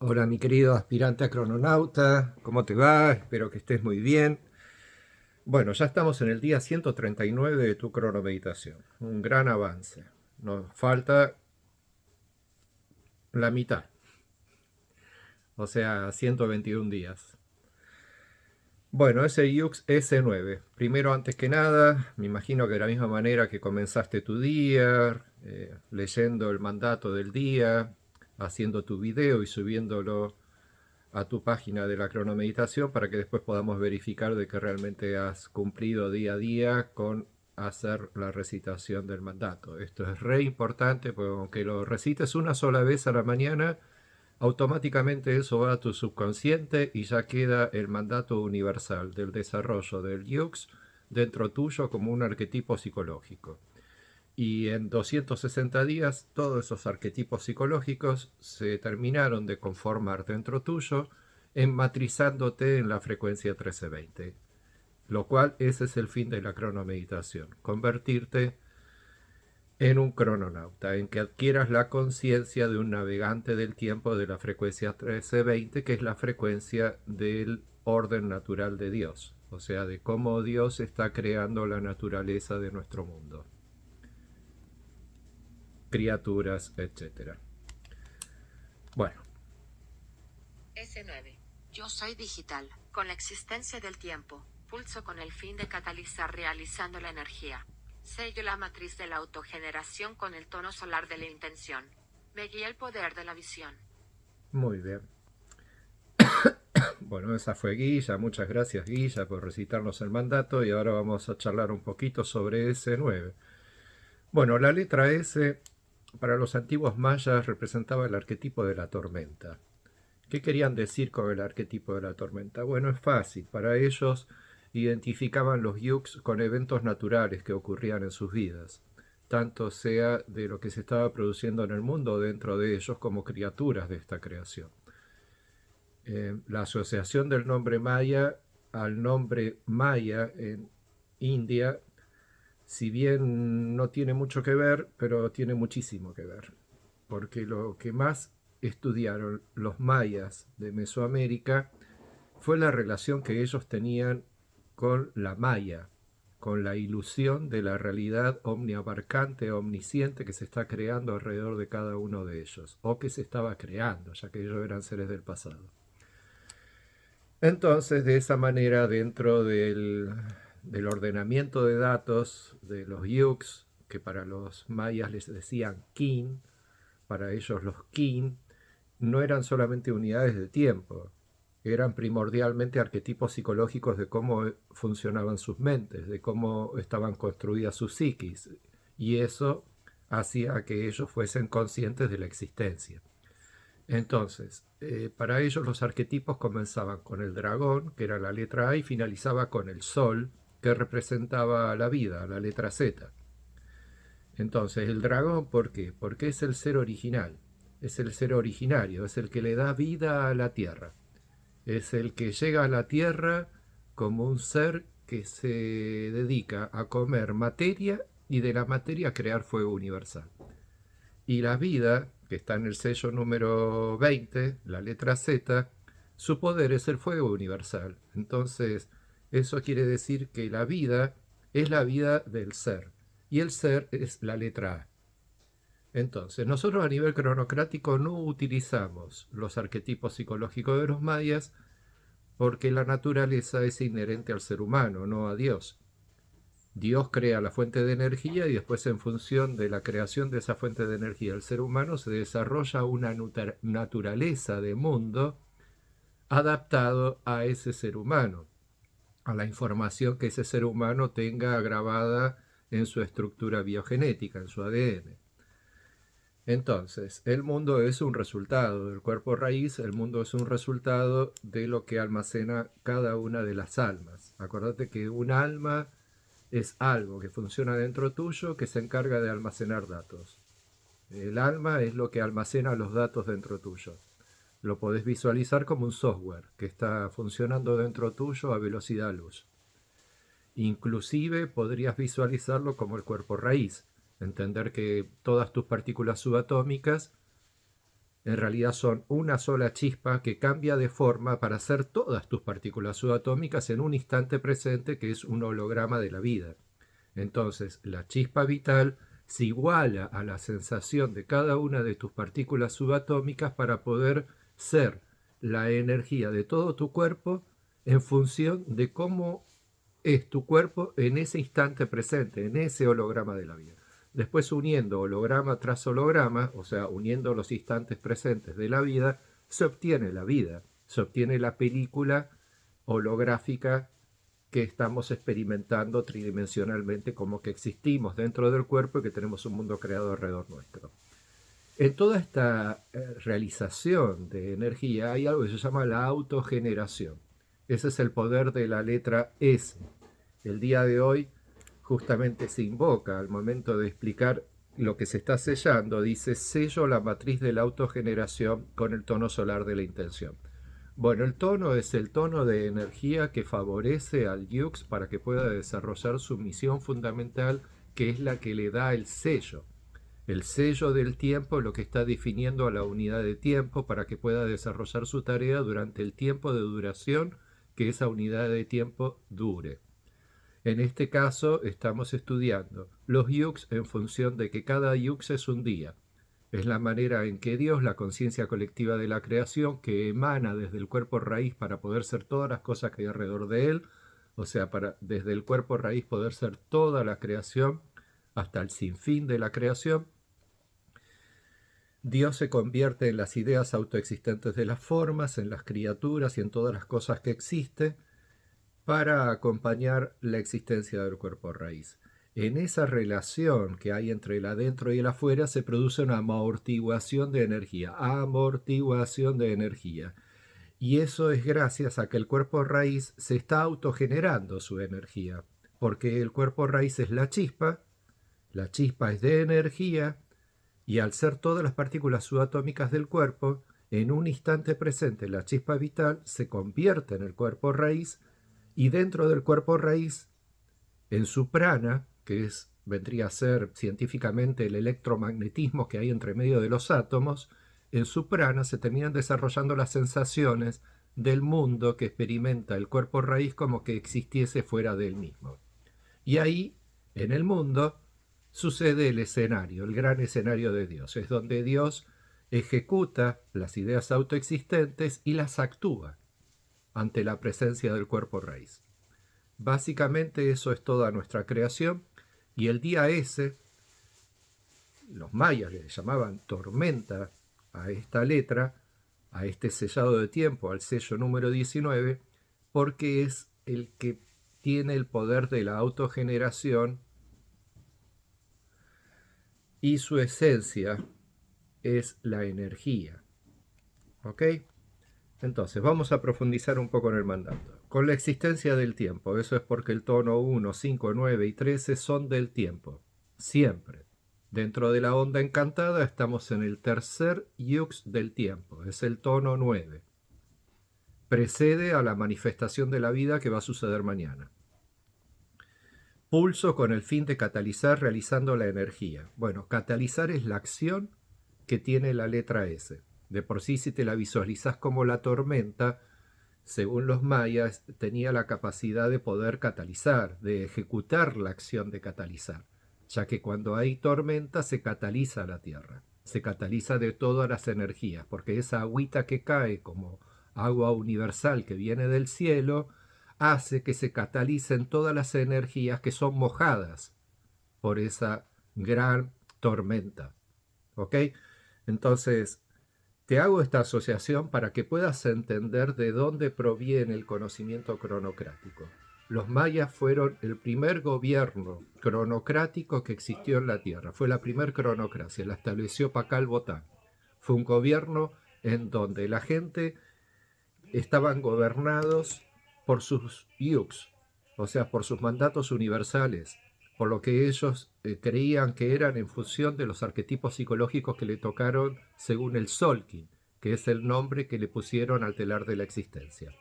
Hola mi querido aspirante a crononauta, ¿cómo te va? Espero que estés muy bien. Bueno, ya estamos en el día 139 de tu cronomeditación. Un gran avance. Nos falta la mitad, o sea, 121 días. Bueno, ese Yux S9. Primero, antes que nada, me imagino que de la misma manera que comenzaste tu día, leyendo el mandato del día, haciendo tu video y subiéndolo a tu página de la cronomeditación para que después podamos verificar de que realmente has cumplido día a día con hacer la recitación del mandato. Esto es re importante porque aunque lo recites una sola vez a la mañana, automáticamente eso va a tu subconsciente y ya queda el mandato universal del desarrollo del Yux dentro tuyo como un arquetipo psicológico. Y en 260 días todos esos arquetipos psicológicos se terminaron de conformar dentro tuyo, enmatrizándote en la frecuencia 1320. Lo cual ese es el fin de la cronomeditación, convertirte en un crononauta, en que adquieras la conciencia de un navegante del tiempo de la frecuencia 1320, que es la frecuencia del orden natural de Dios, o sea, de cómo Dios está creando la naturaleza de nuestro mundo, criaturas, etcétera. Bueno, S9. Yo soy digital, con la existencia del tiempo, pulso con el fin de catalizar realizando la energía. Sello la matriz de la autogeneración con el tono solar de la intención. Me guía el poder de la visión. muy bien. Bueno, esa fue Guilla. Muchas gracias, Guilla, por recitarnos el mandato. Y ahora vamos a charlar un poquito sobre S9. Bueno, la letra S para los antiguos mayas representaba el arquetipo de la tormenta. ¿Qué querían decir con el arquetipo de la tormenta? Bueno, es fácil. Para ellos identificaban los yuks con eventos naturales que ocurrían en sus vidas, tanto sea de lo que se estaba produciendo en el mundo dentro de ellos como criaturas de esta creación. La asociación del nombre maya al nombre maya en India, si bien no tiene mucho que ver, pero tiene muchísimo que ver, porque lo que más estudiaron los mayas de Mesoamérica fue la relación que ellos tenían con la maya, con la ilusión de la realidad omniabarcante, omnisciente que se está creando alrededor de cada uno de ellos, o que se estaba creando, ya que ellos eran seres del pasado. Entonces, de esa manera, dentro del ordenamiento de datos de los Yuks, que para los mayas les decían kin, para ellos los kin no eran solamente unidades de tiempo, eran primordialmente arquetipos psicológicos de cómo funcionaban sus mentes, de cómo estaban construidas sus psiquis, y eso hacía que ellos fuesen conscientes de la existencia. Entonces, para ellos los arquetipos comenzaban con el dragón, que era la letra A, y finalizaba con el sol, que representaba la vida, la letra Z. Entonces, el dragón, ¿por qué? Porque es el ser original, es el ser originario, es el que le da vida a la tierra, es el que llega a la tierra como un ser que se dedica a comer materia y de la materia crear fuego universal. Y la vida, que está en el sello número 20, la letra Z, su poder es el fuego universal. Entonces, eso quiere decir que la vida es la vida del ser. Y el ser es la letra A. Entonces, nosotros a nivel cronocrático no utilizamos los arquetipos psicológicos de los mayas porque la naturaleza es inherente al ser humano, no a Dios. Dios crea la fuente de energía y después en función de la creación de esa fuente de energía el ser humano se desarrolla una naturaleza de mundo adaptado a ese ser humano, a la información que ese ser humano tenga grabada en su estructura biogenética, en su ADN. Entonces, el mundo es un resultado del cuerpo raíz, el mundo es un resultado de lo que almacena cada una de las almas. Acuérdate que un alma es algo que funciona dentro tuyo que se encarga de almacenar datos. El alma es lo que almacena los datos dentro tuyo. Lo podés visualizar como un software que está funcionando dentro tuyo a velocidad luz. Inclusive podrías visualizarlo como el cuerpo raíz, entender que todas tus partículas subatómicas en realidad son una sola chispa que cambia de forma para hacer todas tus partículas subatómicas en un instante presente, que es un holograma de la vida. Entonces, la chispa vital se iguala a la sensación de cada una de tus partículas subatómicas para poder ser la energía de todo tu cuerpo en función de cómo es tu cuerpo en ese instante presente, en ese holograma de la vida. Después, uniendo holograma tras holograma, o sea, uniendo los instantes presentes de la vida, se obtiene la vida, se obtiene la película holográfica que estamos experimentando tridimensionalmente, como que existimos dentro del cuerpo y que tenemos un mundo creado alrededor nuestro. En toda esta realización de energía hay algo que se llama la autogeneración. Ese es el poder de la letra S. El día de hoy justamente se invoca al momento de explicar lo que se está sellando, dice: sello la matriz de la autogeneración con el tono solar de la intención. Bueno, el tono es el tono de energía que favorece al Yux para que pueda desarrollar su misión fundamental, que es la que le da el sello. El sello del tiempo, lo que está definiendo a la unidad de tiempo para que pueda desarrollar su tarea durante el tiempo de duración que esa unidad de tiempo dure. En este caso estamos estudiando los yux en función de que cada yux es un día. Es la manera en que Dios, la conciencia colectiva de la creación, que emana desde el cuerpo raíz para poder ser todas las cosas que hay alrededor de él, o sea, para desde el cuerpo raíz poder ser toda la creación hasta el sinfín de la creación, Dios se convierte en las ideas autoexistentes de las formas, en las criaturas y en todas las cosas que existen, para acompañar la existencia del cuerpo raíz. En esa relación que hay entre el adentro y el afuera se produce una amortiguación de energía, y eso es gracias a que el cuerpo raíz se está autogenerando su energía, porque el cuerpo raíz es la chispa es de energía, y al ser todas las partículas subatómicas del cuerpo, en un instante presente la chispa vital se convierte en el cuerpo raíz, y dentro del cuerpo raíz, en su prana, que vendría a ser científicamente el electromagnetismo que hay entre medio de los átomos, en su prana se terminan desarrollando las sensaciones del mundo que experimenta el cuerpo raíz como que existiese fuera de él mismo. Y ahí, en el mundo, sucede el escenario, el gran escenario de Dios. Es donde Dios ejecuta las ideas autoexistentes y las actúa ante la presencia del cuerpo raíz. Básicamente eso es toda nuestra creación, y el día S, los mayas le llamaban tormenta a esta letra, a este sellado de tiempo, al sello número 19, porque es el que tiene el poder de la autogeneración y su esencia es la energía. ¿Ok? Entonces, vamos a profundizar un poco en el mandato. Con la existencia del tiempo, eso es porque el tono 1, 5, 9 y 13 son del tiempo. Siempre. Dentro de la onda encantada estamos en el tercer yux del tiempo, es el tono 9. Precede a la manifestación de la vida que va a suceder mañana. Pulso con el fin de catalizar realizando la energía. Bueno, catalizar es la acción que tiene la letra S. De por sí, si te la visualizas como la tormenta, según los mayas, tenía la capacidad de poder catalizar, de ejecutar la acción de catalizar, ya que cuando hay tormenta se cataliza la tierra, se cataliza de todas las energías, porque esa agüita que cae como agua universal que viene del cielo, hace que se catalicen todas las energías que son mojadas por esa gran tormenta. ¿Ok? Entonces, te hago esta asociación para que puedas entender de dónde proviene el conocimiento cronocrático. Los mayas fueron el primer gobierno cronocrático que existió en la Tierra. Fue la primer cronocracia, la estableció Pakal Botán. Fue un gobierno en donde la gente estaban gobernados por sus yux, o sea, por sus mandatos universales, por lo que ellos creían que eran en función de los arquetipos psicológicos que le tocaron según el Solkin, que es el nombre que le pusieron al telar de la existencia.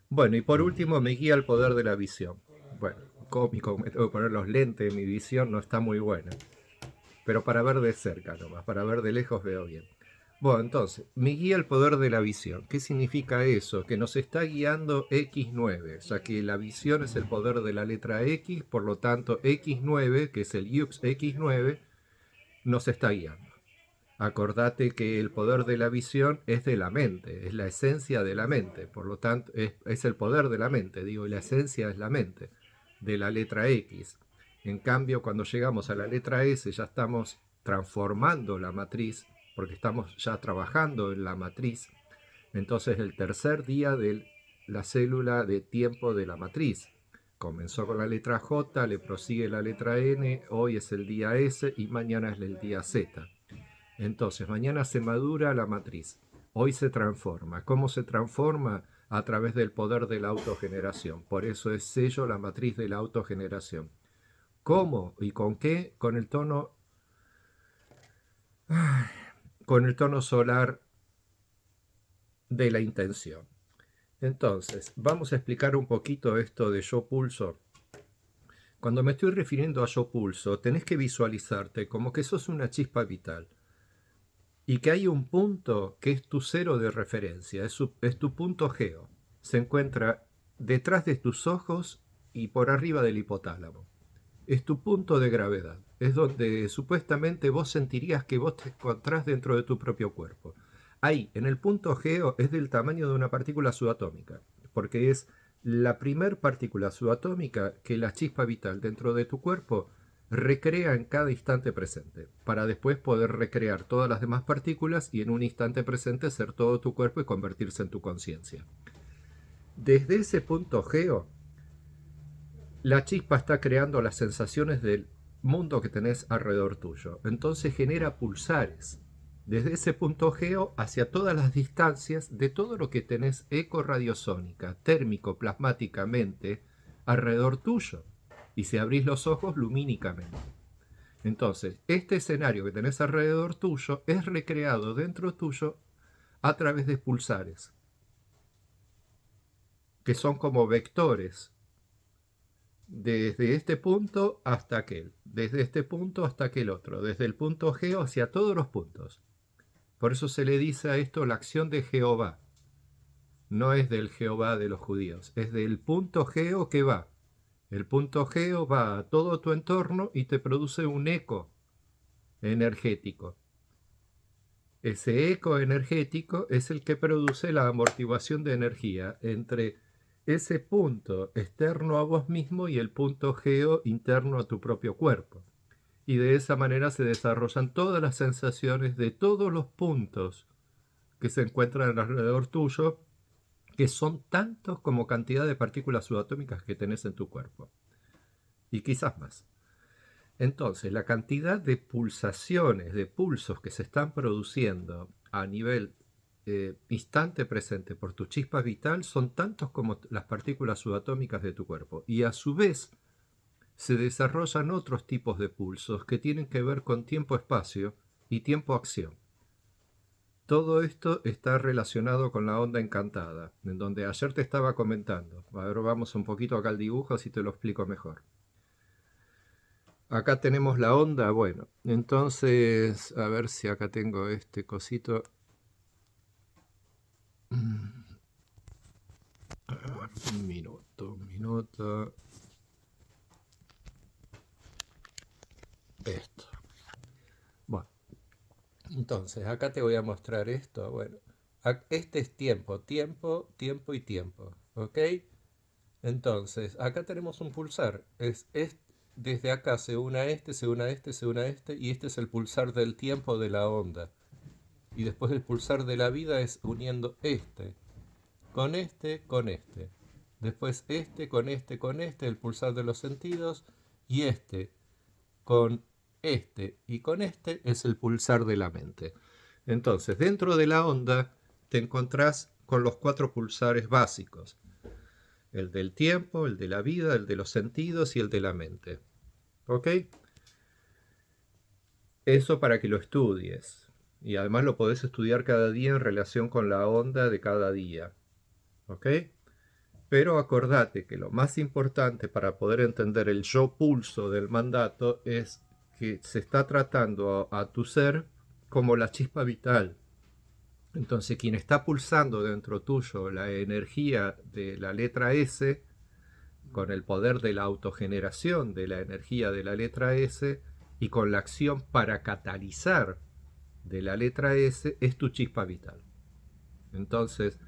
Bueno, y por último me guía el poder de la visión. Bueno, cómico, me tengo que poner los lentes, mi visión no está muy buena. pero para ver de cerca nomás, para ver de lejos veo bien. Bueno, entonces, me guía el poder de la visión. ¿Qué significa eso? Que nos está guiando X9, ya que la visión es el poder de la letra X, por lo tanto X9, que es el Yux X9, nos está guiando. Acordate que el poder de la visión es de la mente, es la esencia de la mente, por lo tanto es el poder de la mente, digo, y la esencia es la mente, de la letra X. En cambio, cuando llegamos a la letra S ya estamos transformando la matriz, porque estamos ya trabajando en la matriz. Entonces el tercer día de la célula de tiempo de la matriz. Comenzó con la letra J, le prosigue la letra N, hoy es el día S y mañana es el día Z. Entonces, mañana se madura la matriz, hoy se transforma. ¿Cómo se transforma? A través del poder de la autogeneración. Por eso es sello la matriz de la autogeneración. ¿Cómo y con qué? Con el tono solar de la intención. Entonces, vamos a explicar un poquito esto de yo pulso. Cuando me estoy refiriendo a yo pulso, tenés que visualizarte como que sos una chispa vital. Y que hay un punto que es tu cero de referencia, es tu punto geo. Se encuentra detrás de tus ojos y por arriba del hipotálamo. Es tu punto de gravedad. Es donde supuestamente vos sentirías que vos te encontrás dentro de tu propio cuerpo. Ahí, en el punto geo, es del tamaño de una partícula subatómica, porque es la primer partícula subatómica que la chispa vital dentro de tu cuerpo recrea en cada instante presente, para después poder recrear todas las demás partículas y en un instante presente ser todo tu cuerpo y convertirse en tu conciencia. Desde ese punto geo, la chispa está creando las sensaciones del mundo que tenés alrededor tuyo. Entonces genera pulsares desde ese punto geo hacia todas las distancias de todo lo que tenés ecoradiosónica, térmico, plasmáticamente alrededor tuyo. Y si abrís los ojos, lumínicamente. Entonces, este escenario que tenés alrededor tuyo es recreado dentro tuyo a través de pulsares, que son como vectores, desde este punto hasta aquel, desde este punto hasta aquel otro, desde el punto geo hacia todos los puntos. Por eso se le dice a esto la acción de Jehová. No es del Jehová de los judíos, es del punto geo que va. El punto geo va a todo tu entorno y te produce un eco energético. Ese eco energético es el que produce la amortiguación de energía entre ese punto externo a vos mismo y el punto geo interno a tu propio cuerpo. Y de esa manera se desarrollan todas las sensaciones de todos los puntos que se encuentran alrededor tuyo, que son tantos como cantidad de partículas subatómicas que tenés en tu cuerpo. Y quizás más. Entonces, la cantidad de pulsaciones, de pulsos que se están produciendo a nivel instante presente por tu chispa vital son tantos como las partículas subatómicas de tu cuerpo. Y a su vez se desarrollan otros tipos de pulsos que tienen que ver con tiempo-espacio y tiempo-acción. Todo esto está relacionado con la onda encantada, en donde ayer te estaba comentando. Ahora vamos un poquito acá al dibujo, así te lo explico mejor. Acá tenemos la onda, bueno, entonces, a ver si acá tengo este cosito. Un minuto. Esto. Bueno, entonces, acá te voy a mostrar esto, bueno. Este es tiempo, y tiempo, ¿ok? Entonces, acá tenemos un pulsar, desde acá se une a este, se une a este, se une a este, y este es el pulsar del tiempo de la onda. Y después el pulsar de la vida es uniendo este, con este, con este. Después este, con este, el pulsar de los sentidos, y este, con este y con este es el pulsar de la mente. Entonces, dentro de la onda te encontrás con los 4 pulsares básicos. El del tiempo, el de la vida, el de los sentidos y el de la mente. ¿Ok? Eso para que lo estudies. Y además lo podés estudiar cada día en relación con la onda de cada día. ¿Ok? Pero acordate que lo más importante para poder entender el yo pulso del mandato es que se está tratando a tu ser como la chispa vital. Entonces, quien está pulsando dentro tuyo la energía de la letra S, con el poder de la autogeneración de la energía de la letra S y con la acción para catalizar de la letra S, es tu chispa vital. Entonces,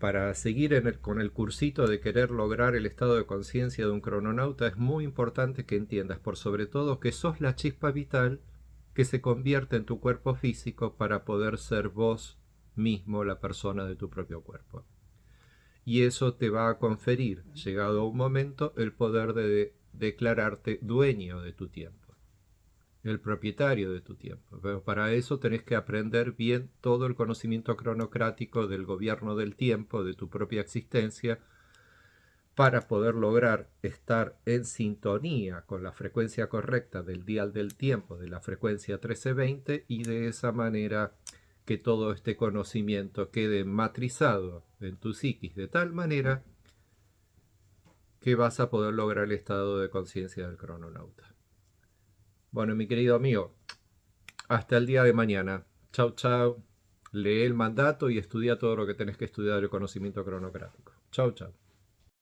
para seguir con el cursito de querer lograr el estado de conciencia de un crononauta, es muy importante que entiendas, por sobre todo, que sos la chispa vital que se convierte en tu cuerpo físico para poder ser vos mismo la persona de tu propio cuerpo. Y eso te va a conferir, llegado un momento, el poder de declararte dueño de tu tiempo, el propietario de tu tiempo. Pero para eso tenés que aprender bien todo el conocimiento cronocrático del gobierno del tiempo, de tu propia existencia, para poder lograr estar en sintonía con la frecuencia correcta del dial del tiempo, de la frecuencia 1320, y de esa manera que todo este conocimiento quede matrizado en tu psiquis de tal manera que vas a poder lograr el estado de conciencia del crononauta. Bueno, mi querido amigo, hasta el día de mañana. Chau, chau. Lee el mandato y estudia todo lo que tenés que estudiar del conocimiento cronocrático. Chau, chau.